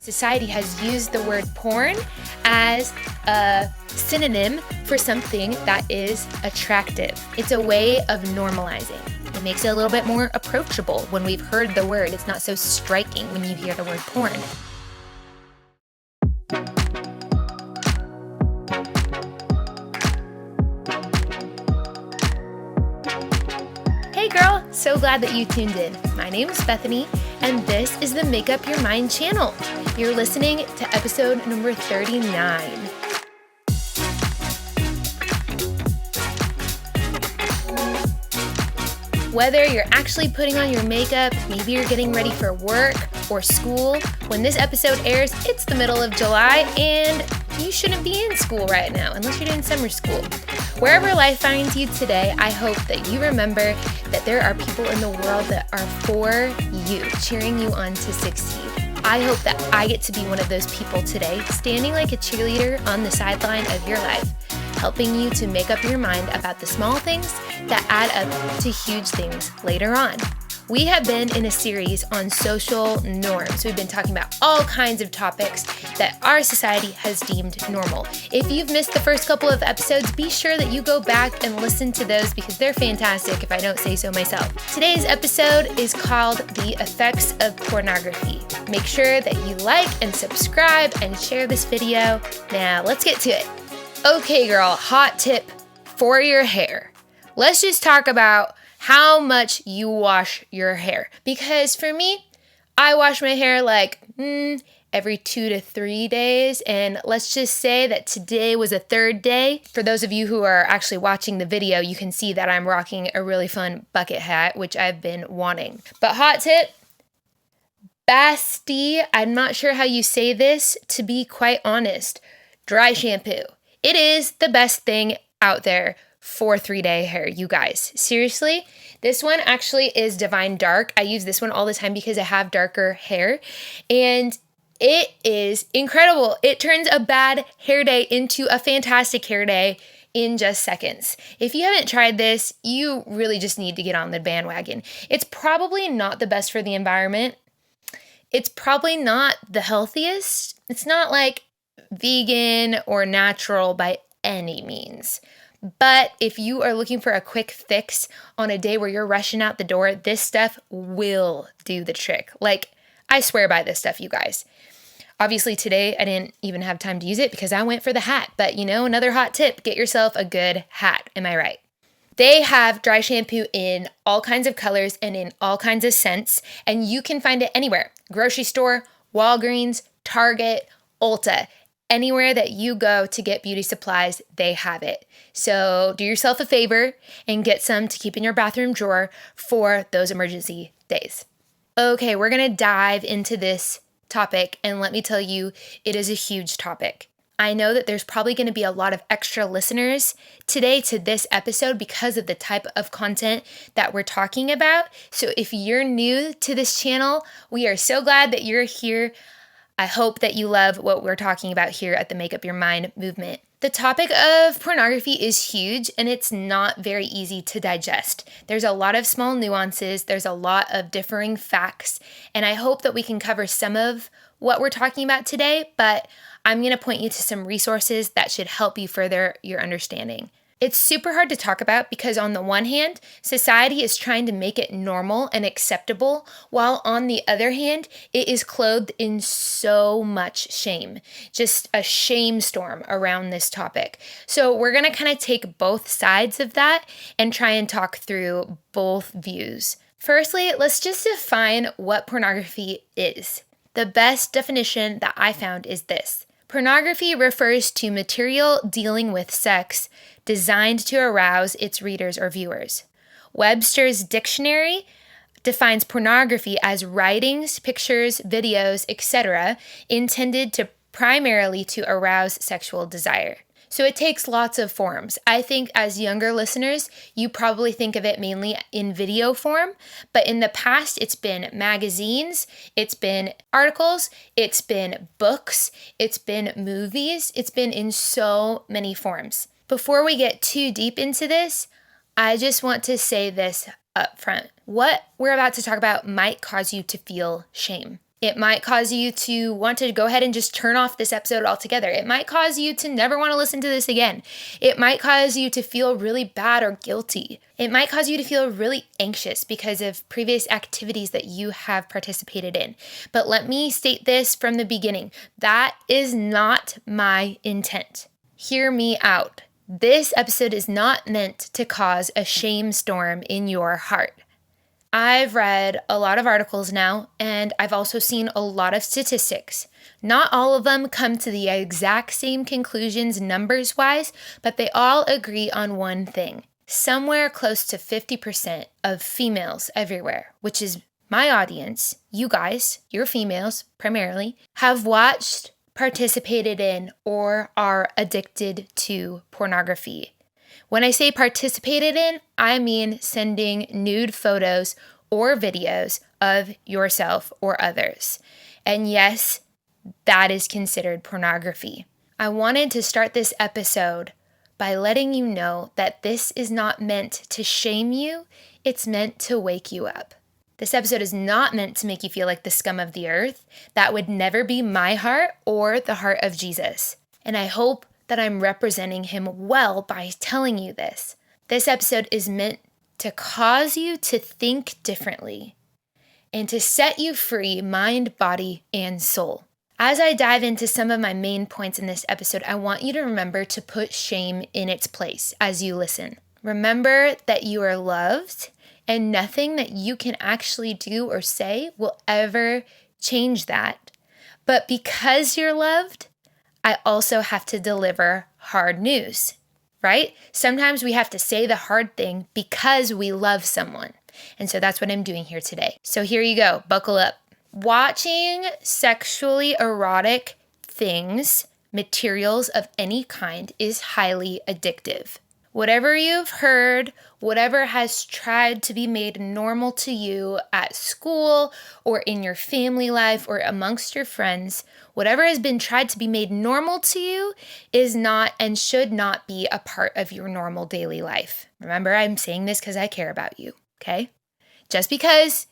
Society has used the word porn as a synonym for something that is attractive. It's a way of normalizing. It makes it a little bit more approachable when we've heard the word. It's not so striking when you hear the word porn. Hey girl, so glad that you tuned in. My name is Bethany, and this is the Make Up Your Mind channel. You're listening to episode number 39. Whether you're actually putting on your makeup, maybe you're getting ready for work or school, when this episode airs, it's the middle of July and you shouldn't be in school right now unless you're doing summer school. Wherever life finds you today, I hope that you remember that there are people in the world that are for you, cheering you on to succeed. I hope that I get to be one of those people today, standing like a cheerleader on the sideline of your life, helping you to make up your mind about the small things that add up to huge things later on. We have been in a series on social norms. We've been talking about all kinds of topics that our society has deemed normal. If you've missed the first couple of episodes, be sure that you go back and listen to those because they're fantastic if I don't say so myself. Today's episode is called The Effects of Pornography. Make sure that you like and subscribe and share this video. Now let's get to it. Okay girl, hot tip for your hair. Let's just talk about how much you wash your hair. Because for me, I wash my hair like every 2 to 3 days. And let's just say that today was a third day. For those of you who are actually watching the video, you can see that I'm rocking a really fun bucket hat, which I've been wanting. But hot tip, Basti, I'm not sure how you say this, to be quite honest, dry shampoo. It is the best thing out there for 3-day hair, you guys. Seriously, this one actually is Divine Dark. I use this one all the time because I have darker hair, and it is incredible. It turns a bad hair day into a fantastic hair day in just seconds. If you haven't tried this, you really just need to get on the bandwagon. It's probably not the best for the environment. It's probably not the healthiest. It's not like vegan or natural by any means. But if you are looking for a quick fix on a day where you're rushing out the door, this stuff will do the trick. Like, I swear by this stuff, you guys. Obviously, today I didn't even have time to use it because I went for the hat. But you know, another hot tip, get yourself a good hat. Am I right? They have dry shampoo in all kinds of colors and in all kinds of scents, and you can find it anywhere. Grocery store, Walgreens, Target, Ulta. Anywhere that you go to get beauty supplies, they have it. So do yourself a favor and get some to keep in your bathroom drawer for those emergency days. Okay, we're gonna dive into this topic, and let me tell you, it is a huge topic. I know that there's probably gonna be a lot of extra listeners today to this episode because of the type of content that we're talking about. So if you're new to this channel, we are so glad that you're here. I hope that you love what we're talking about here at the Make Up Your Mind movement. The topic of pornography is huge and it's not very easy to digest. There's a lot of small nuances, there's a lot of differing facts, and I hope that we can cover some of what we're talking about today, but I'm going to point you to some resources that should help you further your understanding. It's super hard to talk about because on the one hand, society is trying to make it normal and acceptable, while on the other hand, it is clothed in so much shame. Just a shame storm around this topic. So we're going to kind of take both sides of that and try and talk through both views. Firstly, let's just define what pornography is. The best definition that I found is this. Pornography refers to material dealing with sex designed to arouse its readers or viewers. Webster's dictionary defines pornography as writings, pictures, videos, etc., intended to primarily to arouse sexual desire. So it takes lots of forms. I think as younger listeners, you probably think of it mainly in video form, but in the past, it's been magazines, it's been articles, it's been books, it's been movies, it's been in so many forms. Before we get too deep into this, I just want to say this up front. What we're about to talk about might cause you to feel shame. It might cause you to want to go ahead and just turn off this episode altogether. It might cause you to never want to listen to this again. It might cause you to feel really bad or guilty. It might cause you to feel really anxious because of previous activities that you have participated in. But let me state this from the beginning. That is not my intent. Hear me out. This episode is not meant to cause a shame storm in your heart. I've read a lot of articles now, and I've also seen a lot of statistics. Not all of them come to the exact same conclusions numbers-wise, but they all agree on one thing. Somewhere close to 50% of females everywhere, which is my audience, you guys, you're females primarily, have watched, participated in, or are addicted to pornography. When I say participated in, I mean sending nude photos or videos of yourself or others. And yes, that is considered pornography. I wanted to start this episode by letting you know that this is not meant to shame you, it's meant to wake you up. This episode is not meant to make you feel like the scum of the earth. That would never be my heart or the heart of Jesus. And I hope that I'm representing him well by telling you this. This episode is meant to cause you to think differently and to set you free, mind, body, and soul. As I dive into some of my main points in this episode, I want you to remember to put shame in its place as you listen. Remember that you are loved and nothing that you can actually do or say will ever change that. But because you're loved, I also have to deliver hard news, right? Sometimes we have to say the hard thing because we love someone. And so that's what I'm doing here today. So here you go. Buckle up. Watching sexually erotic things, materials of any kind, is highly addictive. Whatever you've heard, whatever has tried to be made normal to you at school or in your family life or amongst your friends, whatever has been tried to be made normal to you is not and should not be a part of your normal daily life. Remember, I'm saying this because I care about you, okay? Just because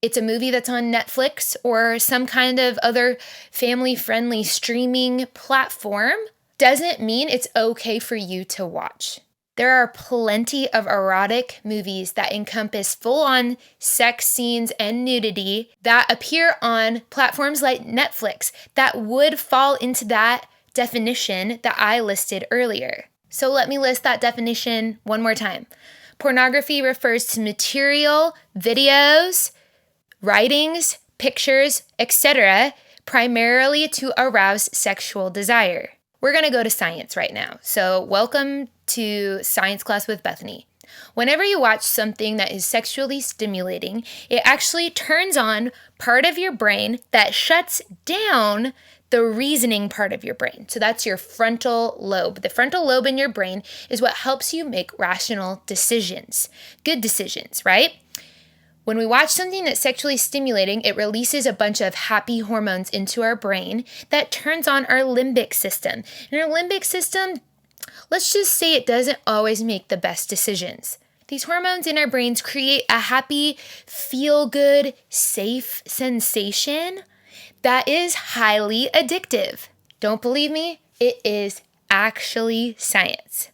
it's a movie that's on Netflix or some kind of other family-friendly streaming platform doesn't mean it's okay for you to watch. There are plenty of erotic movies that encompass full-on sex scenes and nudity that appear on platforms like Netflix that would fall into that definition that I listed earlier. So let me list that definition one more time. Pornography refers to material, videos, writings, pictures, etc., primarily to arouse sexual desire. We're going to go to science right now. So welcome to Science Class with Bethany. Whenever you watch something that is sexually stimulating, it actually turns on part of your brain that shuts down the reasoning part of your brain. So that's your frontal lobe. The frontal lobe in your brain is what helps you make rational decisions. Good decisions, right? When we watch something that's sexually stimulating, it releases a bunch of happy hormones into our brain that turns on our limbic system. And our limbic system, let's just say it doesn't always make the best decisions. These hormones in our brains create a happy, feel-good, safe sensation that is highly addictive. Don't believe me? It is actually science.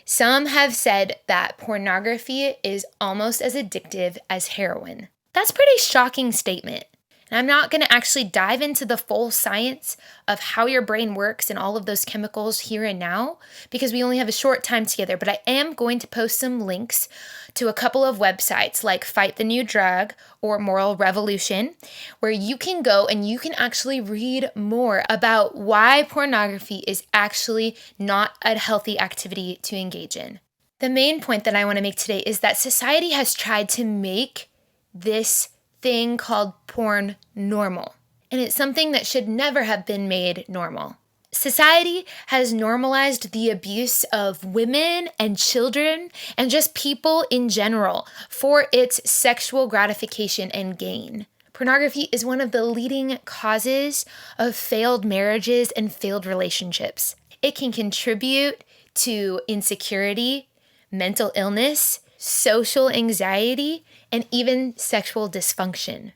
Some have said that pornography is almost as addictive as heroin. That's a pretty shocking statement. And I'm not going to actually dive into the full science of how your brain works and all of those chemicals here and now because we only have a short time together, but I am going to post some links to a couple of websites like Fight the New Drug or Moral Revolution, where you can go and you can actually read more about why pornography is actually not a healthy activity to engage in. The main point that I want to make today is that society has tried to make this thing called porn normal. And it's something that should never have been made normal. Society has normalized the abuse of women and children and just people in general for its sexual gratification and gain. Pornography is one of the leading causes of failed marriages and failed relationships. It can contribute to insecurity, mental illness, social anxiety, and even sexual dysfunction.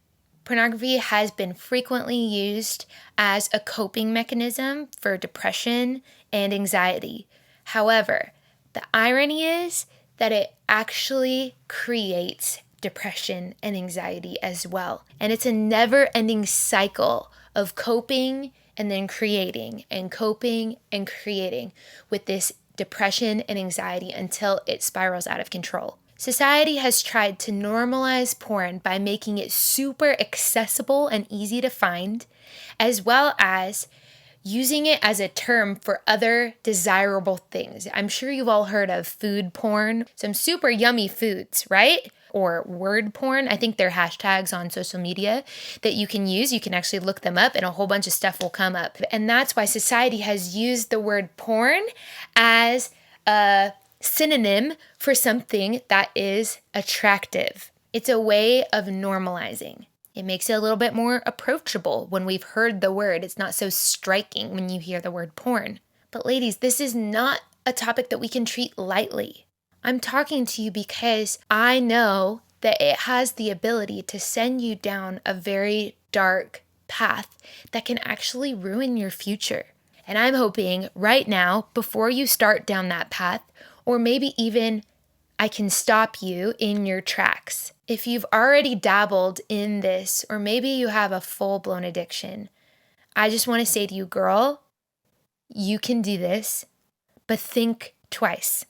Pornography has been frequently used as a coping mechanism for depression and anxiety. However, the irony is that it actually creates depression and anxiety as well. And it's a never-ending cycle of coping and then creating and coping and creating with this depression and anxiety until it spirals out of control. Society has tried to normalize porn by making it super accessible and easy to find, as well as using it as a term for other desirable things. I'm sure you've all heard of food porn, some super yummy foods, right? Or word porn. I think they're hashtags on social media that you can use. You can actually look them up and a whole bunch of stuff will come up. And that's why society has used the word porn as a synonym for something that is attractive. It's a way of normalizing. It makes it a little bit more approachable when we've heard the word. It's not so striking when you hear the word porn. But ladies, this is not a topic that we can treat lightly. I'm talking to you because I know that it has the ability to send you down a very dark path that can actually ruin your future. And I'm hoping right now, before you start down that path, or maybe even I can stop you in your tracks. If you've already dabbled in this, or maybe you have a full-blown addiction, I just want to say to you, girl, you can do this, but think twice.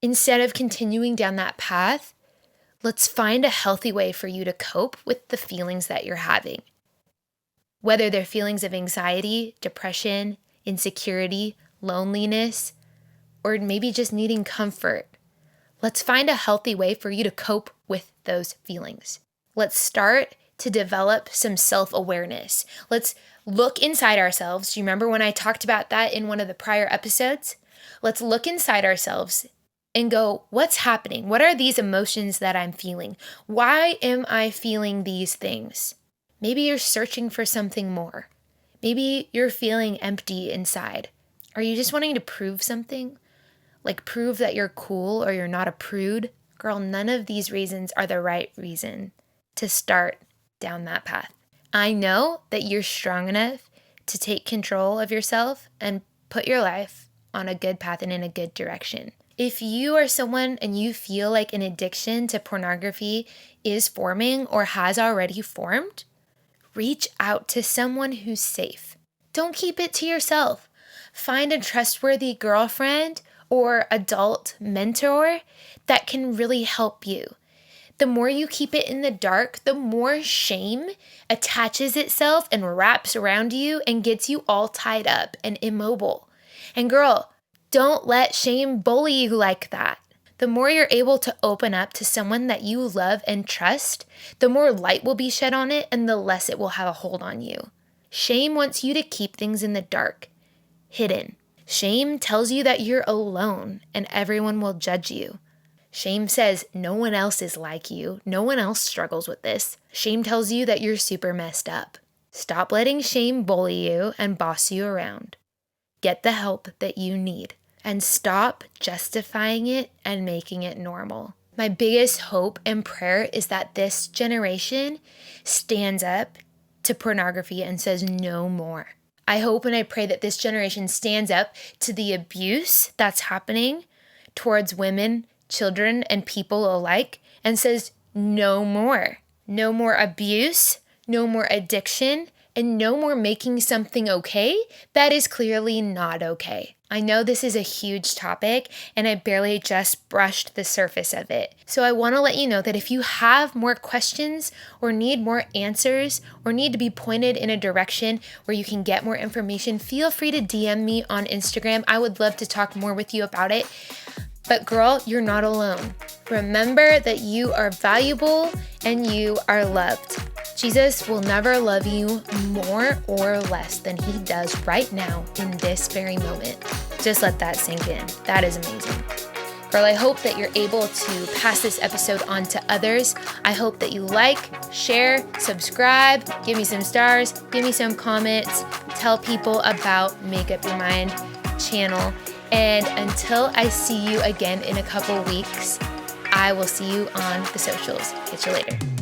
Instead of continuing down that path, let's find a healthy way for you to cope with the feelings that you're having. Whether they're feelings of anxiety, depression, insecurity, loneliness, or maybe just needing comfort. Let's find a healthy way for you to cope with those feelings. Let's start to develop some self-awareness. Let's look inside ourselves. Do you remember when I talked about that in one of the prior episodes? Let's look inside ourselves and go, what's happening? What are these emotions that I'm feeling? Why am I feeling these things? Maybe you're searching for something more. Maybe you're feeling empty inside. Are you just wanting to prove something? Like prove that you're cool or you're not a prude? Girl, none of these reasons are the right reason to start down that path. I know that you're strong enough to take control of yourself and put your life on a good path and in a good direction. If you are someone and you feel like an addiction to pornography is forming or has already formed, reach out to someone who's safe. Don't keep it to yourself. Find a trustworthy girlfriend or adult mentor that can really help you. The more you keep it in the dark, the more shame attaches itself and wraps around you and gets you all tied up and immobile. And girl, don't let shame bully you like that. The more you're able to open up to someone that you love and trust, the more light will be shed on it and the less it will have a hold on you. Shame wants you to keep things in the dark, hidden. Shame tells you that you're alone and everyone will judge you. Shame says no one else is like you. No one else struggles with this. Shame tells you that you're super messed up. Stop letting shame bully you and boss you around. Get the help that you need and stop justifying it and making it normal. My biggest hope and prayer is that this generation stands up to pornography and says no more. I hope and I pray that this generation stands up to the abuse that's happening towards women, children, and people alike and says no more. No more abuse, no more addiction, and no more making something okay that is clearly not okay. I know this is a huge topic and I barely just brushed the surface of it. So I want to let you know that if you have more questions or need more answers or need to be pointed in a direction where you can get more information, feel free to DM me on Instagram. I would love to talk more with you about it. But girl, you're not alone. Remember that you are valuable and you are loved. Jesus will never love you more or less than he does right now in this very moment. Just let that sink in. That is amazing. Girl, I hope that you're able to pass this episode on to others. I hope that you like, share, subscribe, give me some stars, give me some comments, tell people about Make Up Your Mind channel. And until I see you again in a couple weeks, I will see you on the socials. Catch you later.